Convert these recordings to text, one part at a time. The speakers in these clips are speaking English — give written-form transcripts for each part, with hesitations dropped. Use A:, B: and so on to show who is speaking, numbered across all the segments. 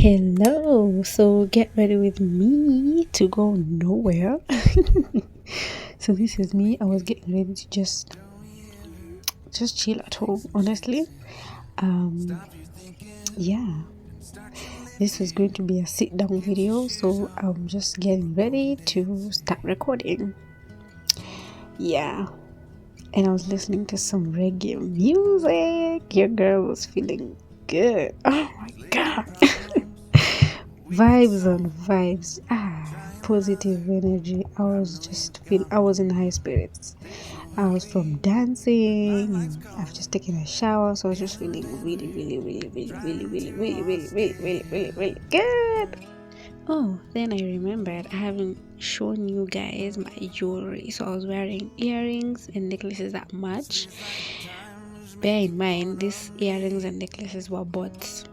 A: Hello, so get ready with me to go nowhere. So this is me. I was getting ready to just chill at home, honestly. Um yeah, this is going to be a sit down video, so I'm just getting ready to start recording. Yeah, and I was listening to some reggae music. Your girl was feeling good. Oh my god. Vibes on vibes, positive energy. I was in high spirits. I was from dancing and I've just taken a shower, so I was just feeling really, really, really, really, really, really, really, really, really, really, really, really good. Oh, then I remembered I haven't shown you guys my jewelry. So I was wearing earrings and necklaces that match. Bear in mind, these earrings and necklaces were bought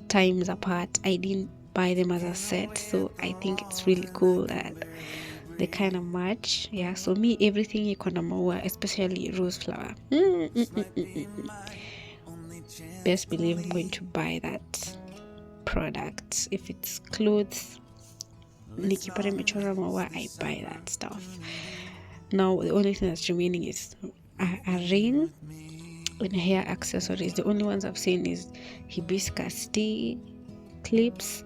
A: times apart. I didn't buy them as a set, so I think it's really cool that they kind of match. Yeah, so me, everything you can maua, especially rose flower. Best believe I'm going to buy that product. If it's clothes, nikipata imechora maua, I buy that stuff. Now the only thing that's remaining is a ring and hair accessories. The only ones I've seen is hibiscus tea clips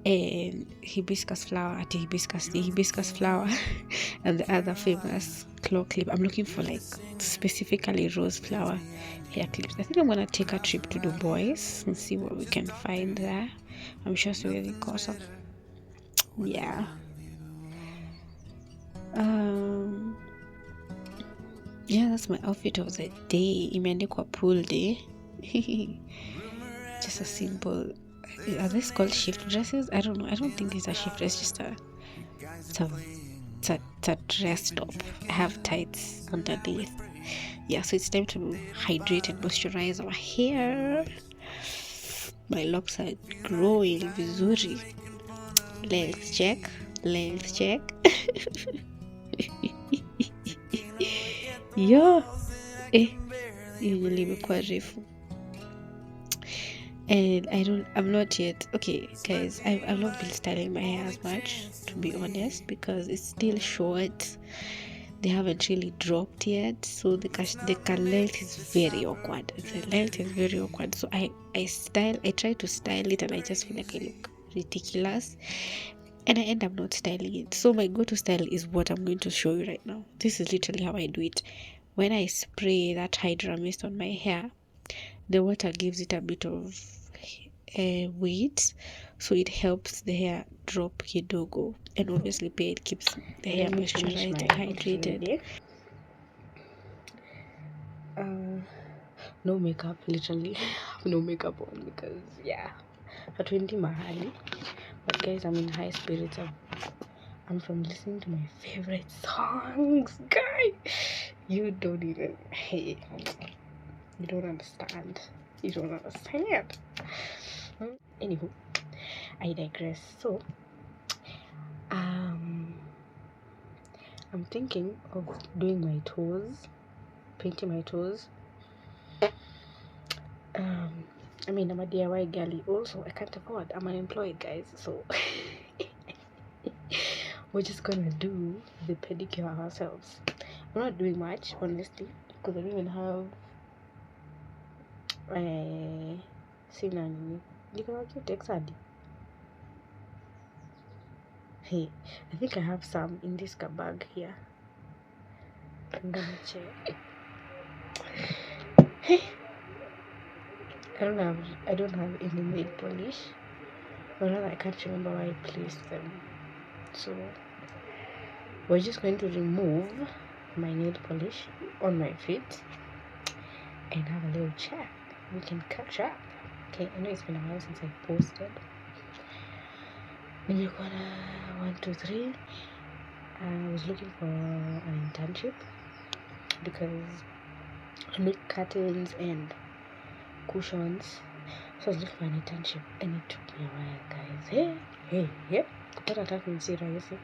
A: and hibiscus flower at hibiscus flower and the other famous claw clip. I'm looking for like specifically rose flower hair clips. I think I'm gonna take a trip to Dubois and see what we can find there. I'm sure it's really awesome. Yeah. um yeah, that's my outfit of the day. Imeandikwa pool day. Just a simple, are these called shift dresses? I don't know. I don't think these are shift dresses. Just it's a dress top. I have tights underneath. Yeah, so it's time to hydrate and moisturize our hair. My locks are growing vizuri. Length check. Yo, imekuwa refu. And I'm not yet, okay guys, I've not been styling my hair as much, to be honest, because it's still short. They haven't really dropped yet, so the length is very awkward. So I try to style it and I just feel like I look ridiculous and I end up not styling it. So my go-to style is what I'm going to show you right now. This is literally how I do it. When I spray that Hydra mist on my hair, the water gives it a bit of weight, so it helps the hair drop kidogo, and obviously it keeps the hair moisturized and hydrated. No makeup, literally no makeup on, because yeah, hatuendi mahali. But guys, I'm in high spirits. I'm from listening to my favorite songs, guys. You don't even, hey, you don't understand. Anywho, I digress. So I'm thinking of doing my toes, painting my toes. I mean, I'm a DIY girly. Also, I can't afford. I'm unemployed, guys. So we're just gonna do the pedicure ourselves. I'm not doing much, honestly, because I don't even have a sinani. You can actually text Adi. Hey, I think I have some in this bag here. I'm gonna check. Hey, I don't have any nail polish, but I can't remember where I placed them. So we're just going to remove my nail polish on my feet and have a little chat. We can catch up. Okay, I know it's been a while since I posted. Then you're gonna 1, 2, 3. I was looking for an internship because I make curtains and cushions. So I was looking for an internship and it took me a while, guys. Hey. Kupata taku si rahisi.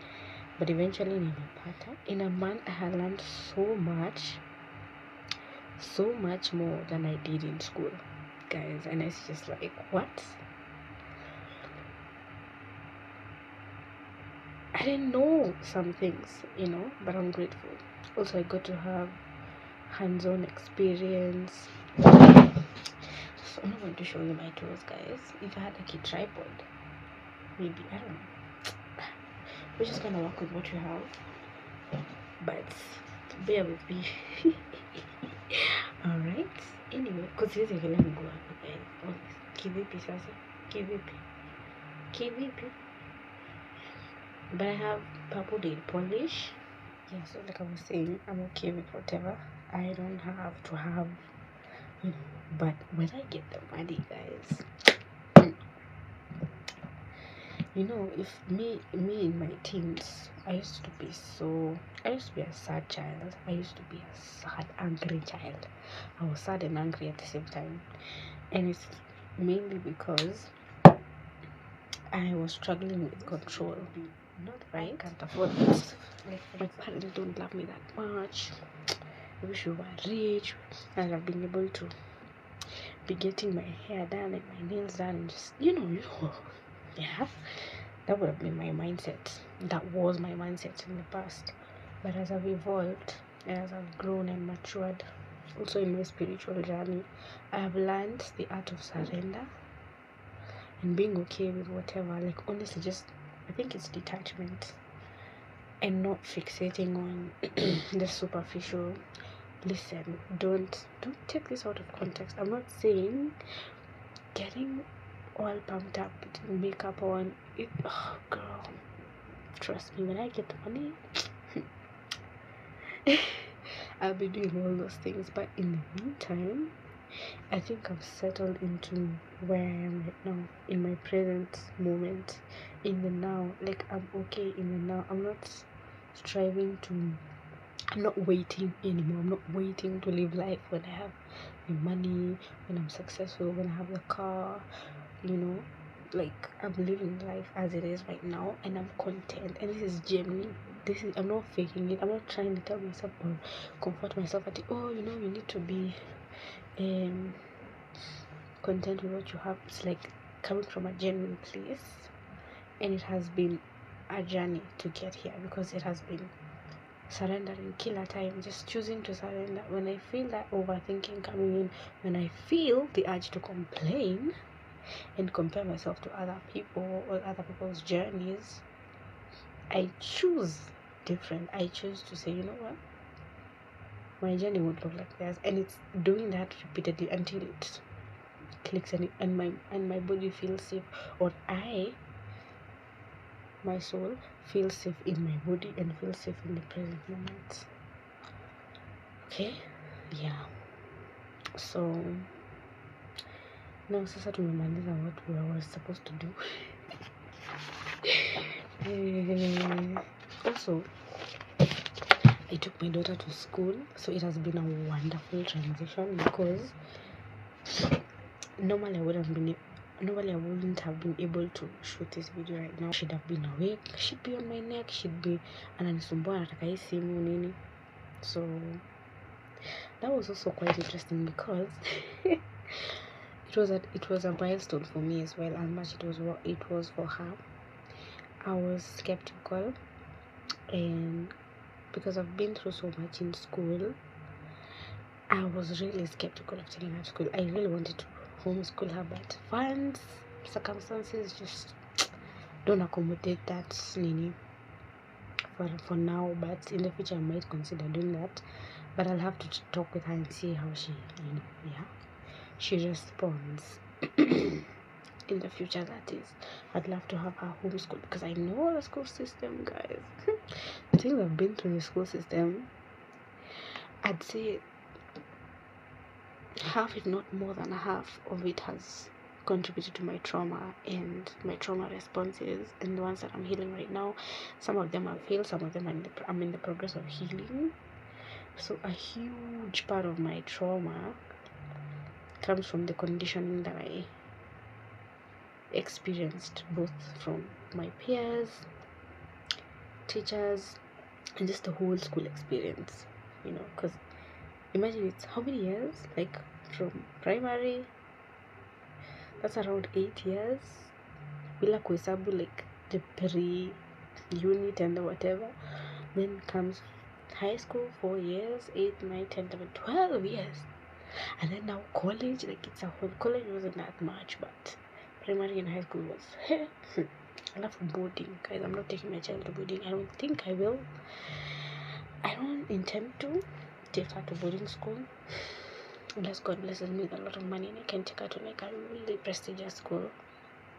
A: But eventually nimepata. In a month I had learned so much more than I did in school, guys. And it's just like, what? I didn't know some things, but I'm grateful. Also, I got to have hands-on experience. So I'm not going to show you my tools, guys. If I had like a tripod, maybe, I don't know. We're just gonna work with what you have, but bear with me. Alright, anyway, because this is let me go up, guys. Kivipi sasa, kivipi. But I have purple nail polish. Yeah, so like I was saying, I'm okay with whatever. I don't have to have, but when I get the money, guys, if me in my teens, I used to be a sad child. I used to be a sad, angry child. I was sad and angry at the same time, and it's mainly because I was struggling with control. Not right. I can't afford it. My parents don't love me that much. I wish we were rich and I've been able to be getting my hair done and my nails done and just yeah, that would have been my mindset. That was my mindset in the past. But as I've evolved and as I've grown and matured, also in my spiritual journey, I have learned the art of surrender and being okay with whatever. Like, honestly, just I think it's detachment and not fixating on the superficial. Listen, don't take this out of context. I'm not saying getting all pumped up, putting makeup on it. Oh girl, trust me, when I get the money, I'll be doing all those things. But in the meantime, I think I've settled into where I am right now, in my present moment, in the now. Like, I'm okay in the now. I'm not waiting anymore. I'm not waiting to live life when I have the money, when I'm successful, when I have the car, like, I'm living life as it is right now, and I'm content, and this is genuine. I'm not faking it. I'm not trying to tell myself or comfort myself that you need to be content with what you have. It's like coming from a genuine place, and it has been a journey to get here, because it has been surrendering killer time, just choosing to surrender. When I feel that overthinking coming in, when I feel the urge to complain and compare myself to other people or other people's journeys, I choose different. I choose to say, you know what, my journey won't look like theirs, and it's doing that repeatedly until it clicks and my body feels safe, or my soul feels safe in my body and feels safe in the present moment. Okay, yeah. So no, sasa tumemaliza what we were supposed to do. Also, I took my daughter to school, so it has been a wonderful transition, because normally I wouldn't have been able to shoot this video right now. She'd have been awake, she'd be on my neck, she'd be ananisumbua anataka hii simu nini. So that was also quite interesting, because it was a milestone for me as well, as much it was for her. I was skeptical, and because I've been through so much in school, I was really skeptical of taking her to school. I really wanted to homeschool her, but funds, circumstances just don't accommodate that nini for now. But in the future I might consider doing that, but I'll have to talk with her and see how she responds. In the future, that is. I'd love to have her homeschool, because I know the school system, guys. The things I've been through in the school system, I'd say half, if not more than half of it, has contributed to my trauma and my trauma responses, and the ones that I'm healing right now. Some of them I've healed, some of them I'm in the progress of healing. So a huge part of my trauma comes from the conditioning that I experienced, both from my peers, teachers, and just the whole school experience, because imagine, it's how many years, like from primary, that's around 8 years, bila kuhesabu like the unit and whatever. Then comes high school, 4 years, 8, 9, 10, 11, 12 years. And then now college, like it's a whole, college wasn't that much, but primary and high school was, I love boarding, guys. I'm not taking my child to boarding. I don't think I will. I don't intend to take her to boarding school unless God blesses me with a lot of money and I can take her to like a really prestigious school.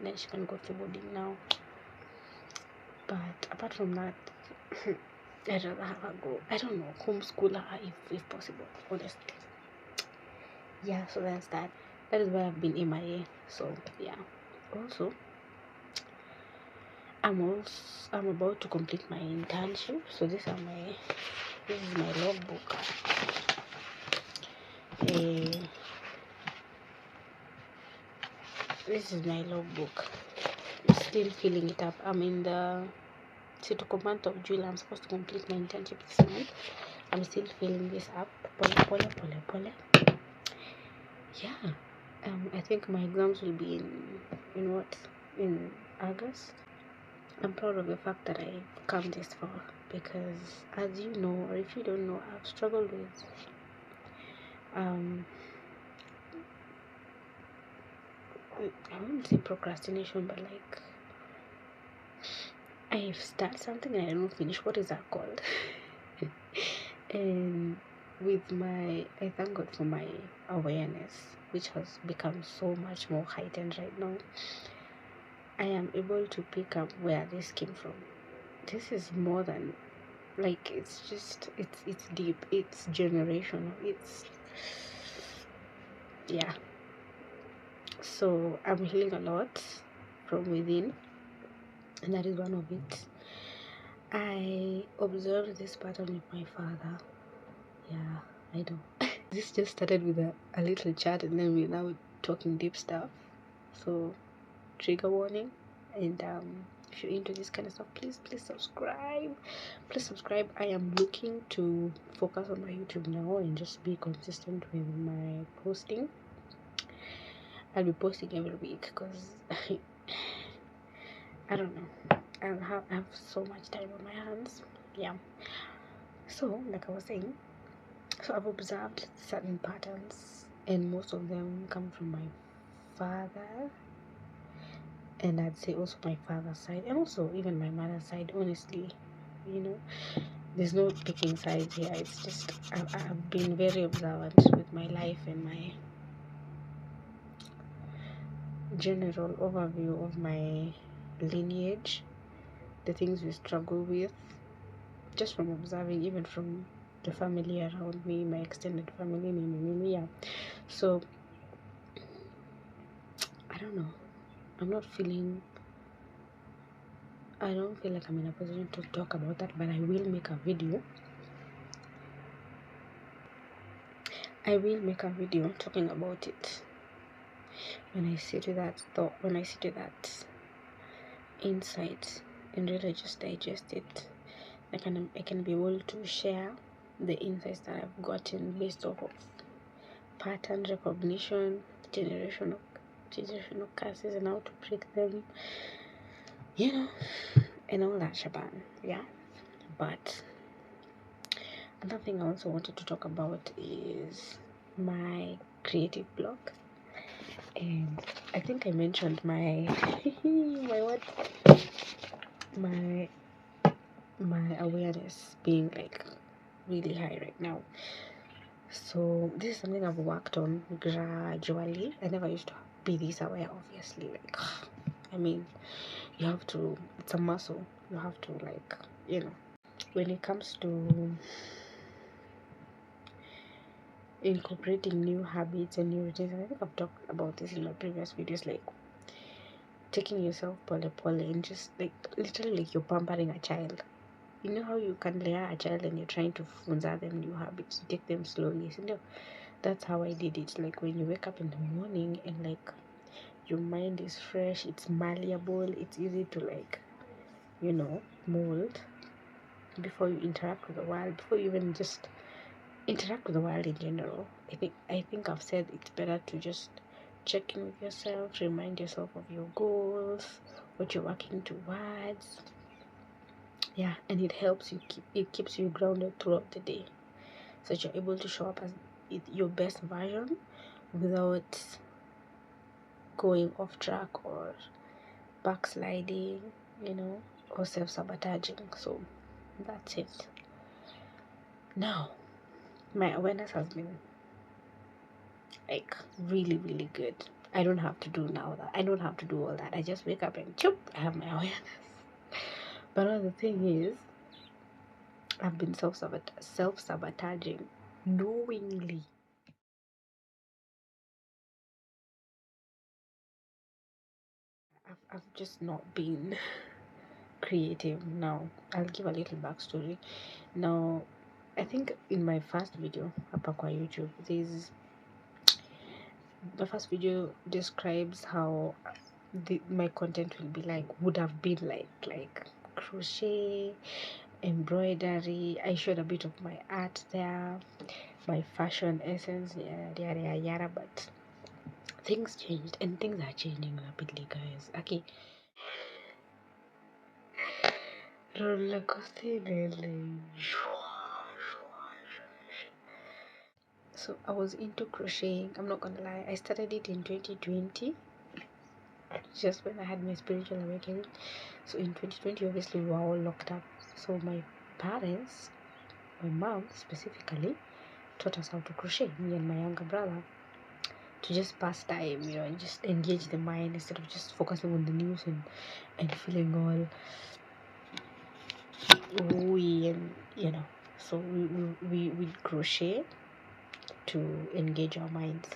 A: Then she can go to boarding now. But apart from that, I'd rather have her go, I don't know, homeschool her if possible, honestly. Yeah, so that's that. That is why I've been MIA. So yeah. Also, I'm about to complete my internship. So this is my logbook. This is my logbook. I'm still filling it up. I'm in the month of July. I'm supposed to complete my internship this month. I'm still filling this up. Pole. Yeah. I think my exams will be in August. I'm proud of the fact that I've come this far because, as you know, or if you don't know, I've struggled with I wouldn't say procrastination, but like I start something and I don't finish. What is that called? And I thank God for my awareness, which has become so much more heightened right now. I am able to pick up where this came from. This is more than like it's deep, it's generational, yeah. So I'm healing a lot from within, and that is one of it. I observed this pattern with my father. Yeah, I know. This just started with a little chat, and then we're now talking deep stuff. So trigger warning. And if you're into this kind of stuff, please subscribe. I am looking to focus on my YouTube now and just be consistent with my posting. I'll be posting every week because I don't know, I have so much time on my hands. Yeah, so like I was saying, so I've observed certain patterns, and most of them come from my father, and I'd say also my father's side, and also even my mother's side. Honestly, there's no picking sides here. It's just I've been very observant with my life and my general overview of my lineage, the things we struggle with, just from observing, even from the family around me, my extended family, yeah. So I don't know. I don't feel like I'm in a position to talk about that, but I will make a video. Talking about it when I sit with that thought, when I sit with that insight and really just digest it. I can be able to share the insights that I've gotten based off of pattern recognition, generational curses, and how to break them, and all that shebang. Yeah. But another thing I also wanted to talk about is my creative block. And I think I mentioned my my awareness being like really high right now. So this is something I've worked on gradually. I never used to be this aware, obviously. Like, I mean, you have to, it's a muscle. You have to, like, when it comes to incorporating new habits and new routines, and I think I've talked about this in my previous videos, like taking yourself pole and just like literally like you're pampering a child. You know how you can layer a child and you're trying to funza them new habits, take them slowly. So that's how I did it. Like when you wake up in the morning and like your mind is fresh, it's malleable, it's easy to like, mold before you interact with the world, before you even just interact with the world in general. I think I've said it's better to just check in with yourself, remind yourself of your goals, what you're working towards, Yeah, and it keeps you grounded throughout the day, so that you're able to show up as your best version without going off track or backsliding, or self-sabotaging. So that's it. Now, my awareness has been like really, really good. I don't have to do all that. I just wake up and choop, I have my awareness. But another thing is, I've been self-sabotaging knowingly. I've just not been creative. Now, I'll give a little backstory. Now, I think in my first video up on YouTube, the first video describes how my content would have been like crochet, embroidery. I showed a bit of my art there, my fashion essence, yada yada. But things changed, and things are changing rapidly, guys. Okay. Roller coaster. So I was into crocheting. I'm not gonna lie. I started it in 2020, just when I had my spiritual awakening. So in 2020, obviously we were all locked up. So my parents, my mom specifically, taught us how to crochet. Me and my younger brother, to just pass time, and just engage the mind instead of just focusing on the news and feeling all ooey and. So we crochet to engage our minds,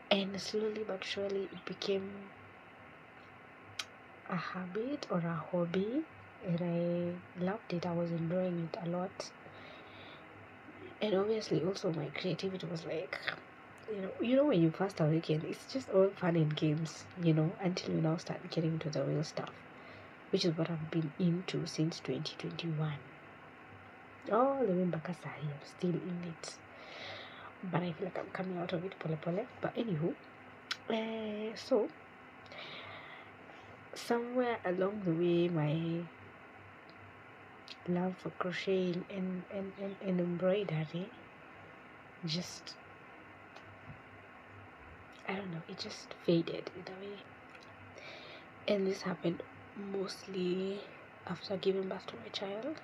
A: and slowly but surely it became a habit or a hobby, and I loved it. I was enjoying it a lot, and obviously also my creativity was like, when you first awaken, it's just all fun and games, until you now start getting into the real stuff, which is what I've been into since 2021. All the way back as I'm still in it, but I feel like I'm coming out of it pole pole. But anywho, so somewhere along the way, my love for crocheting and embroidery just, I don't know, it just faded in a way. And this happened mostly after giving birth to my child.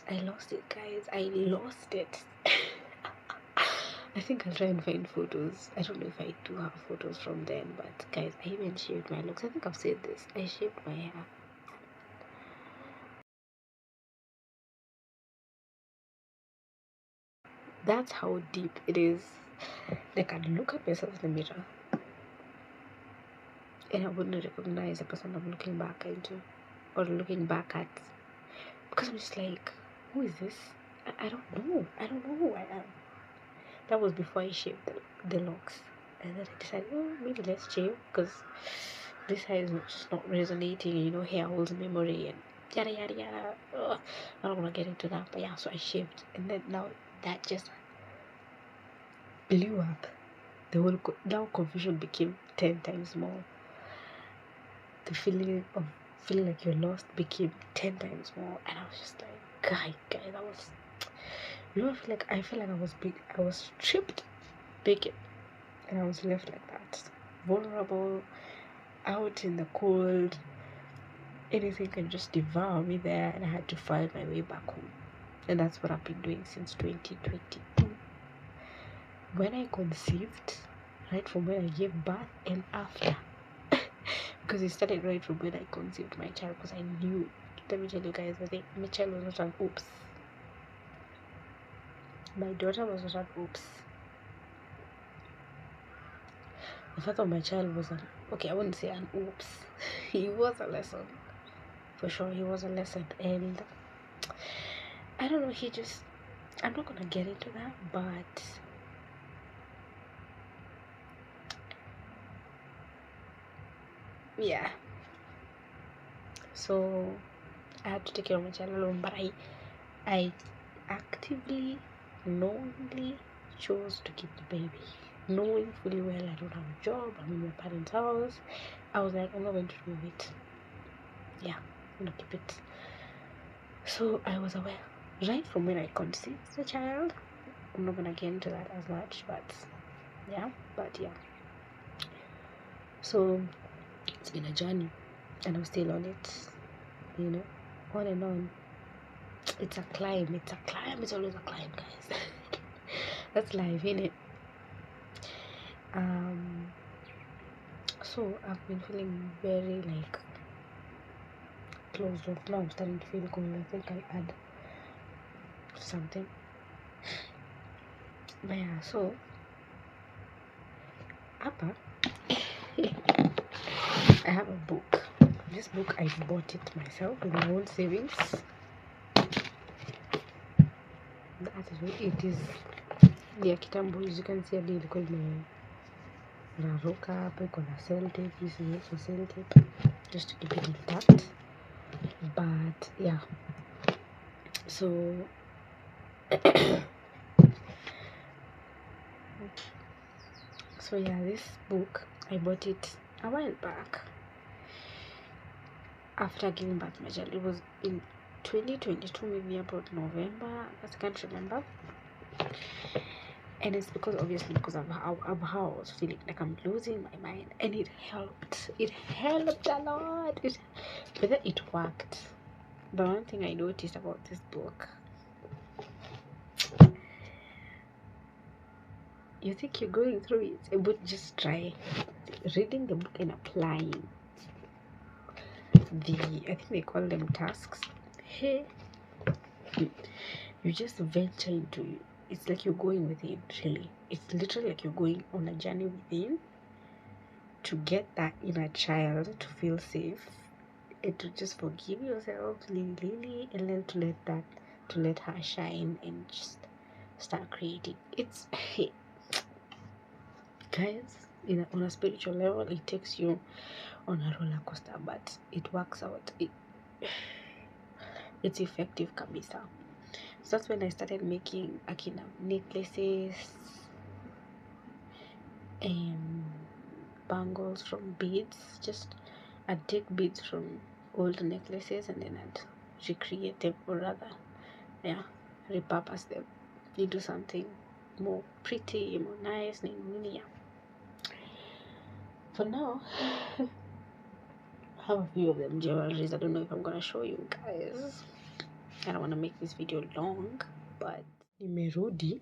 A: I lost it, guys. I lost it. I think I'll try and find photos. I don't know if I do have photos from then, but guys, I even shaved my locks. I think I've said this. I shaved my hair. That's how deep it is. Like, I'd look at myself in the mirror and I wouldn't recognize the person I'm looking back into or looking back at, because I'm just like, who is this? I don't know. I don't know who I am. That was before I shaved the locks, and then I decided, maybe let's shave, because this hair is just not resonating. Hair holds memory and yada yada yada. Ugh, I don't want to get into that, but yeah, so I shaved, and then now that just blew up. The whole now confusion became 10 times more. The feeling of feeling like you're lost became 10 times more, and I was just like, guy, that was, I feel like I was stripped naked, and I was left like that, vulnerable, out in the cold. Anything can just devour me there, and I had to find my way back home. And that's what I've been doing since 2022. When I conceived, right from when I gave birth and after. Because it started right from when I conceived my child, because I knew, let me tell you guys, I think my child was not an oops. My daughter was not an oops. The fact of my child was I wouldn't say an oops. He was a lesson. For sure, he was a lesson. And I don't know, I'm not gonna get into that, but yeah. So I had to take care of my child alone, but I actively, knowingly chose to keep the baby, knowing fully well I don't have a job, I'm in my parents' house. I was like, I'm not going to do it. yeah, I'm gonna keep it. So I was aware right from when I conceived the child. I'm not gonna get into that as much, but yeah. So it's been a journey, and I'm still on it. You know, on and on. It's a climb. It's always a climb, guys. That's life, innit? So I've been feeling very like closed off. Now I'm starting to feel cold. I think I'll add something. But yeah, so Appa, I have a book. This book, I bought it myself with my own savings. That is what it is. Yeah, kitambo, as you can see, I did called my Raroka, iko na cell tape. This is also cell tape, just to keep it intact. But yeah, so so yeah, this book, I bought it a while back after giving birth to my child. It was in 2022, maybe about November. I can't remember. And it's because of how I was feeling like I'm losing my mind, and it helped a lot. Whether it worked. But one thing I noticed about this book, you think you're going through it, but just try reading the book and applying I think they call them tasks. Hey, you just venture into it. It's like you're going within, really. It's literally like you're going on a journey within to get that inner child to feel safe and to just forgive yourself, Lily, and then to let her shine and just start creating. It's guys, on a spiritual level, it takes you on a roller coaster, but it works out. It's effective, kabisa. So that's when I started making akina necklaces and bangles from beads. I'd take beads from old necklaces and then I'd recreate them, or rather, yeah, repurpose them into something more pretty, more nice, yeah. For now, I have a few of them jewelries. I don't know if I'm gonna show you guys. I don't want to make this video long, but nimerudi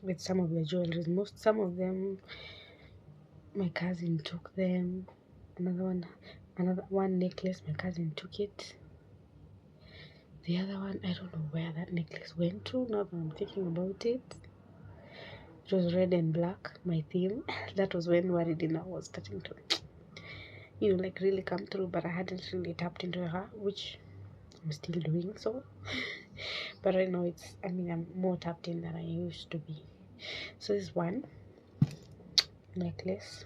A: with some of the jewelries. Some of them my cousin took them. Another one necklace, my cousin took it. The other one, I don't know where that necklace went to now that I'm thinking about it. It was red and black, my theme. That was when Waridina was starting to, like really come through, but I hadn't really tapped into her, which I'm still doing so. But right now I'm more tapped in than I used to be. So this one necklace,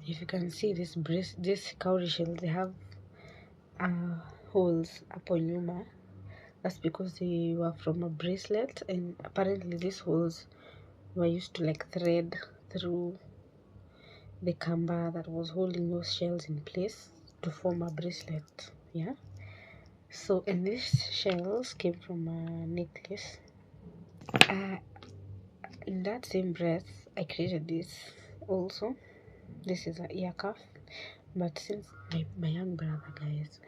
A: if you can see this cowrie shells, they have holes upon nyuma. That's because they were from a bracelet, and apparently these holes were used to like thread through the kamba that was holding those shells in place to form a bracelet. Yeah, so and these shells came from a necklace. In that same breath, I created this also. This is an ear cuff, but since my young brother, guys,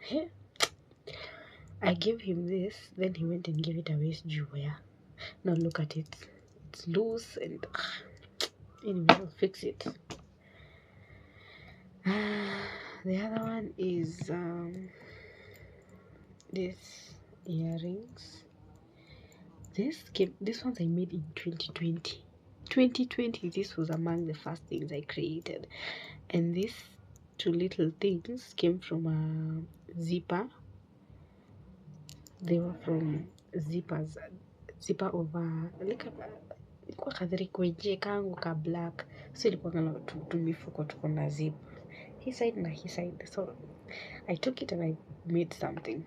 A: I gave him this, then he went and gave it away. Yeah, now look at it. It's loose and anyway, I'll fix it. The other one is these earrings. This ones I made in 2020. 2020, this was among the first things I created, and these two little things came from a zipper. They were from zipper over like ilikuwa kadhiri kwenye kangu ka black, so ilikuwa kana tumifuko tuko na zip hii side na hii side, so I took it and I made something.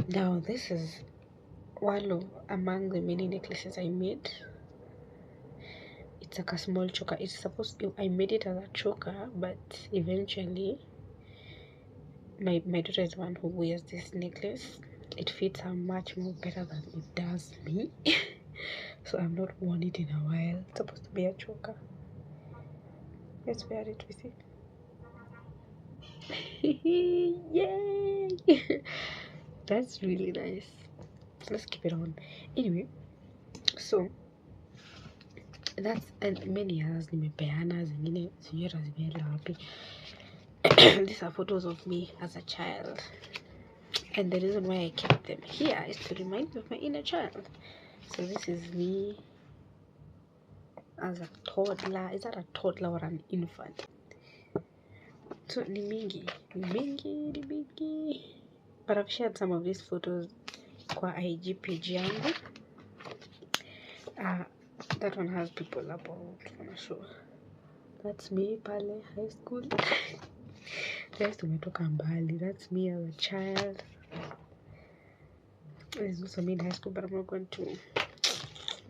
A: Now this is one among the many necklaces I made. It's like a small choker. It's supposed to, I made it as a choker, but eventually my daughter is the one who wears this necklace. It fits her much more better than it does me. So I've not worn it in a while. It's supposed to be a choker. Let's wear it with it. Yay! That's really nice. Let's keep it on. Anyway, so that's, and many others nimepeana, zingine sijui hata zimeenda wapi. These are photos of me as a child, and the reason why I kept them here is to remind me of my inner child. So this is me as a toddler. Is that a toddler or an infant? So ni mingi, but I've shared some of these photos kwa IG page yangu. That one has people about, wanna show. That's me pale high school. Guys, tumetoka mbali. That's me as a child. There's also me in high school, but I'm not going to.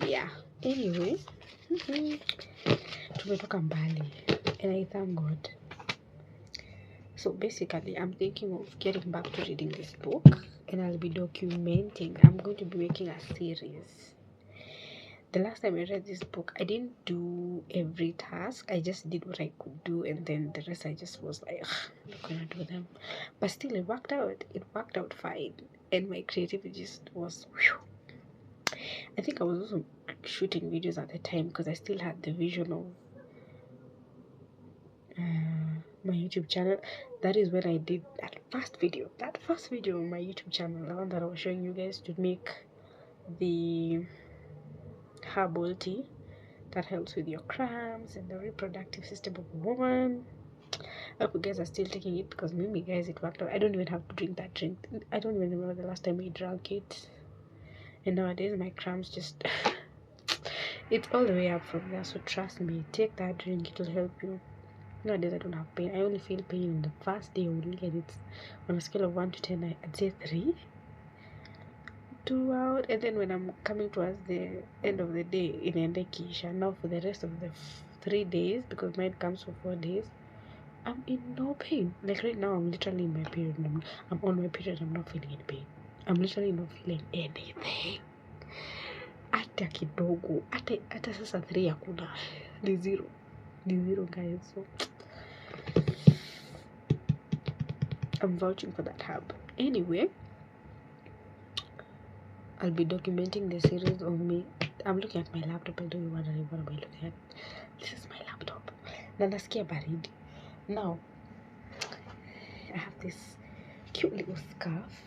A: Yeah. Anyway, tumetoka mbali, and I thank God. So basically, I'm thinking of getting back to reading this book, and I'll be documenting. I'm going to be making a series. The last time I read this book, I didn't do every task. I just did what I could do, and then the rest I just was like, I'm not gonna do them. But still, it worked out. It worked out fine, and my creativity just was. Whew. I think I was also shooting videos at the time because I still had the vision of my YouTube channel. That is when I did that first video on my YouTube channel, the one that I was showing you guys to make the herbal tea that helps with your cramps and the reproductive system of a woman. I hope you guys are still taking it, because maybe guys, it worked out. I don't even have to drink that drink. I don't even remember the last time I drank it, and nowadays my cramps just it's all the way up from there. So trust me, take that drink, it'll help you. Nowadays I don't have pain. I only feel pain in the first day only, and it's on a scale of 1 to 10. I'd say 3 2 out, and then when I'm coming towards the end of the day, inaenda kisha. Now for the rest of the 3 days, because mine comes for 4 days, I'm in no pain. Like right now, I'm literally in my period. I'm on my period. I'm not feeling any pain. I'm literally not feeling anything. Hata kidogo. Hata sasa 3 hakuna. Ni zero guys. So I'm vouching for that herb. Anyway, I'll be documenting the series of me. I'm looking at my laptop. I don't know what am I looking at. This is my laptop. Na nasikia baridi. Now, I have this cute little scarf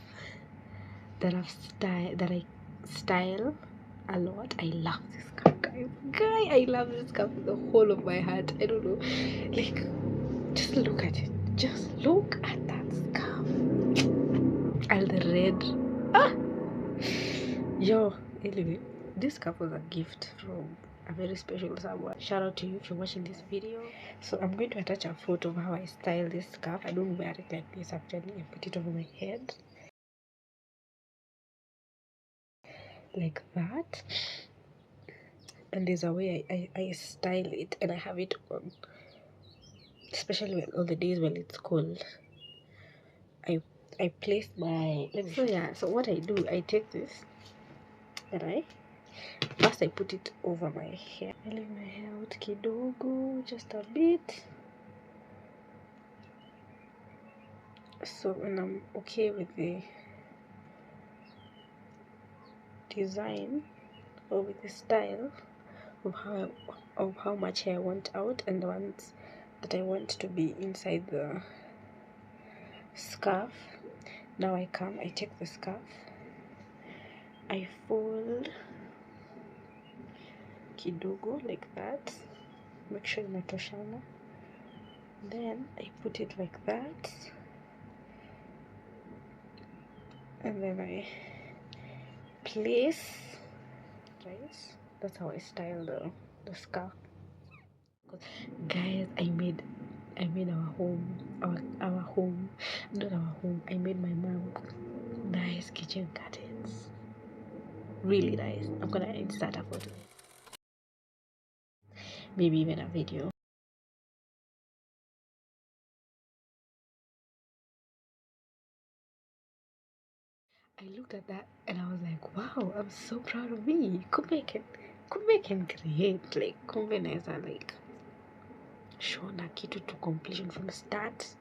A: that I style a lot. I love this scarf, guy. I love this scarf with the whole of my heart. I don't know, like, just look at it. Just look at that scarf. And the red. Yo, anyway, this scarf was a gift from a very special someone. Shout out to you if you're watching this video. So I'm going to attach a photo of how I style this scarf. I don't wear it like this actually. I put it over my head like that, and there's a way I style it, and I have it on, especially on the days when it's cold. I place my, so yeah, so what I do, I take this and first I put it over my hair. I leave my hair out kidogo, just a bit. So when I'm okay with the design or with the style of how much hair I want out, and the ones that I want to be inside the scarf, now I take the scarf, I fold kidogo like that, make sure inatoshana, then I put it like that, and then I place, right? That's how I style the scarf. Guys, I made our home, not our home. I made my mom nice kitchen curtains, really nice. I'm gonna insert a photo. maybe even a video. I looked at that and I was like, wow, I'm so proud of me. Kumbe can create, like kumbe naeza like shona kitu to completion from start,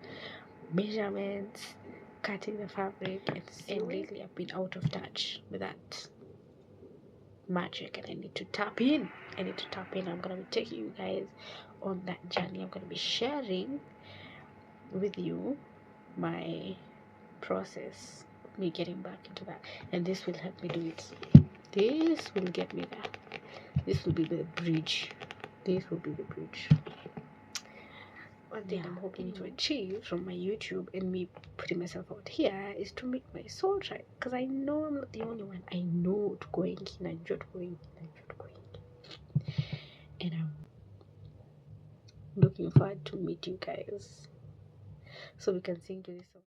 A: measurements, cutting the fabric, and lately I've been out of touch with that magic and I need to tap in. I'm gonna be taking you guys on that journey. I'm gonna be sharing with you my process, me getting back into that, and this will help me do it. This will get me there. This will be the bridge. One thing I'm hoping to achieve from my YouTube and me putting myself out here is to make my soul shine, because I know I'm not the only one. I know to going in, I enjoyed going in, and I'm looking forward to meet you guys so we can sing to this song.